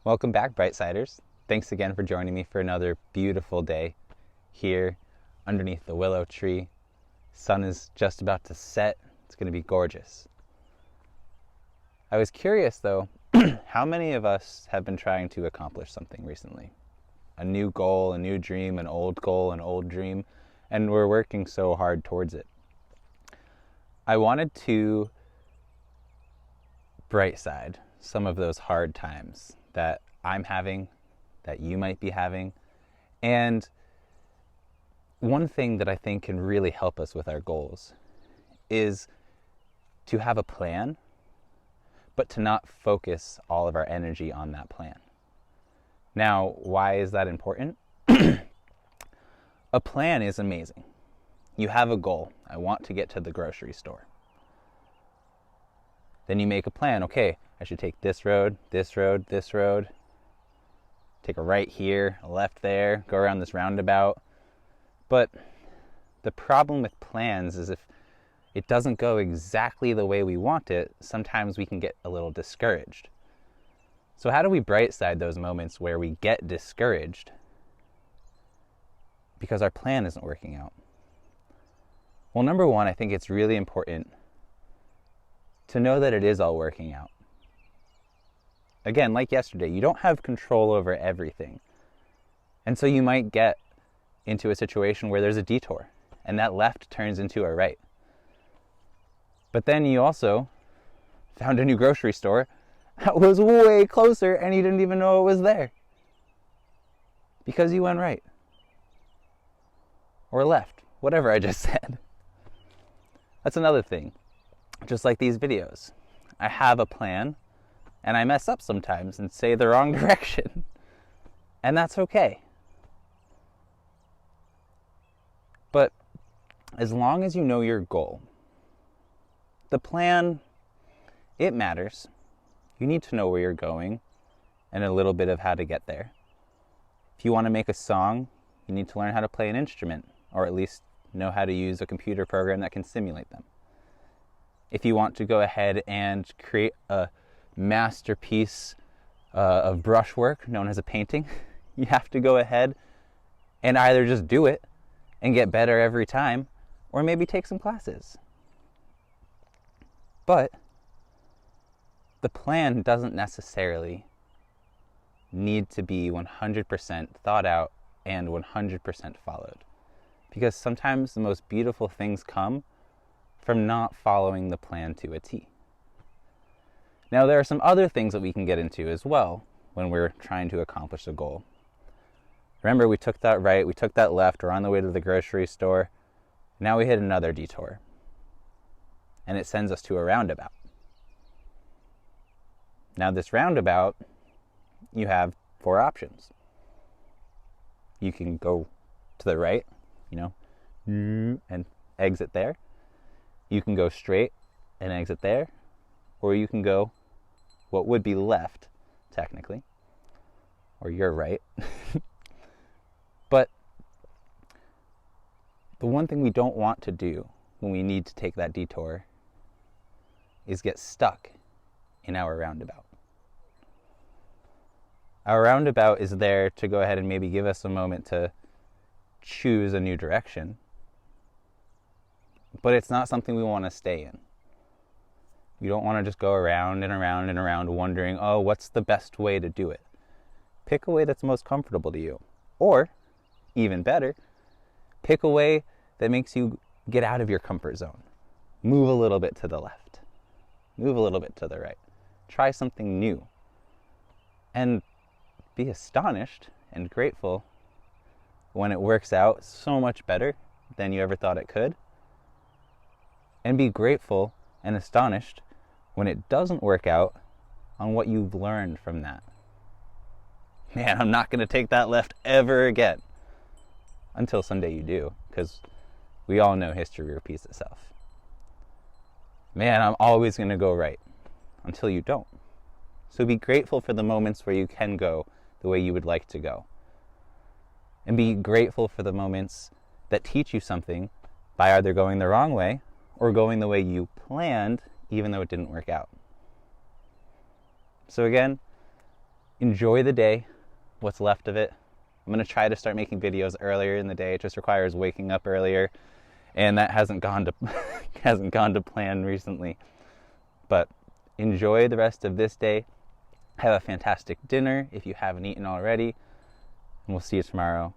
Welcome back, Brightsiders. Thanks again for joining me for another beautiful day here underneath the willow tree. Sun is just about to set. It's going to be gorgeous. I was curious though, how many of us have been trying to accomplish something recently? A new goal, a new dream, an old goal, an old dream, and we're working so hard towards it. I wanted to bright side some of those hard times that I'm having, that you might be having. And one thing that I think can really help us with our goals is to have a plan, but to not focus all of our energy on that plan. Now, why is that important? A plan is amazing. You have a goal. I want to get to the grocery store. Then you make a plan. Okay, I should take this road, this road, this road. Take a right here, a left there, go around this roundabout. But the problem with plans is if it doesn't go exactly the way we want it, sometimes we can get a little discouraged. So how do we bright side those moments where we get discouraged because our plan isn't working out? Well, number one, I think it's really important to know that it is all working out. Again, like yesterday, you don't have control over everything. And so you might get into a situation where there's a detour and that left turns into a right. But then you also found a new grocery store that was way closer and you didn't even know it was there because you went right or left, whatever I just said. That's another thing. Just like these videos, I have a plan and I mess up sometimes and say the wrong direction, and that's okay. But as long as you know your goal, the plan, it matters. You need to know where you're going and a little bit of how to get there. If you want to make a song, you need to learn how to play an instrument, or at least know how to use a computer program that can simulate them. If you want to go ahead and create a masterpiece of brushwork known as a painting, you have to go ahead and either just do it and get better every time, or maybe take some classes. But the plan doesn't necessarily need to be 100% thought out and 100% followed. Because sometimes the most beautiful things come from not following the plan to a T. Now, there are some other things that we can get into as well when we're trying to accomplish a goal. Remember, we took that right, we took that left, we're on the way to the grocery store. Now we hit another detour. And it sends us to a roundabout. Now this roundabout, you have 4 options. You can go to the right, and exit there. You can go straight and exit there. Or you can go what would be left, technically. Or you're right. But the one thing we don't want to do when we need to take that detour is get stuck in our roundabout. Our roundabout is there to go ahead and maybe give us a moment to choose a new direction. But it's not something we want to stay in. You don't want to just go around and around and around wondering, oh, what's the best way to do it? Pick a way that's most comfortable to you. Or, even better, pick a way that makes you get out of your comfort zone. Move a little bit to the left. Move a little bit to the right. Try something new. And be astonished and grateful when it works out so much better than you ever thought it could. And be grateful and astonished when it doesn't work out on what you've learned from that. Man, I'm not going to take that left ever again. Until someday you do, because we all know history repeats itself. Man, I'm always going to go right. Until you don't. So be grateful for the moments where you can go the way you would like to go. And be grateful for the moments that teach you something by either going the wrong way or going the way you planned, even though it didn't work out. So again, enjoy the day, what's left of it. I'm going to try to start making videos earlier in the day. It just requires waking up earlier, and that hasn't gone to hasn't gone to plan recently. But enjoy the rest of this day. Have a fantastic dinner if you haven't eaten already, and we'll see you tomorrow.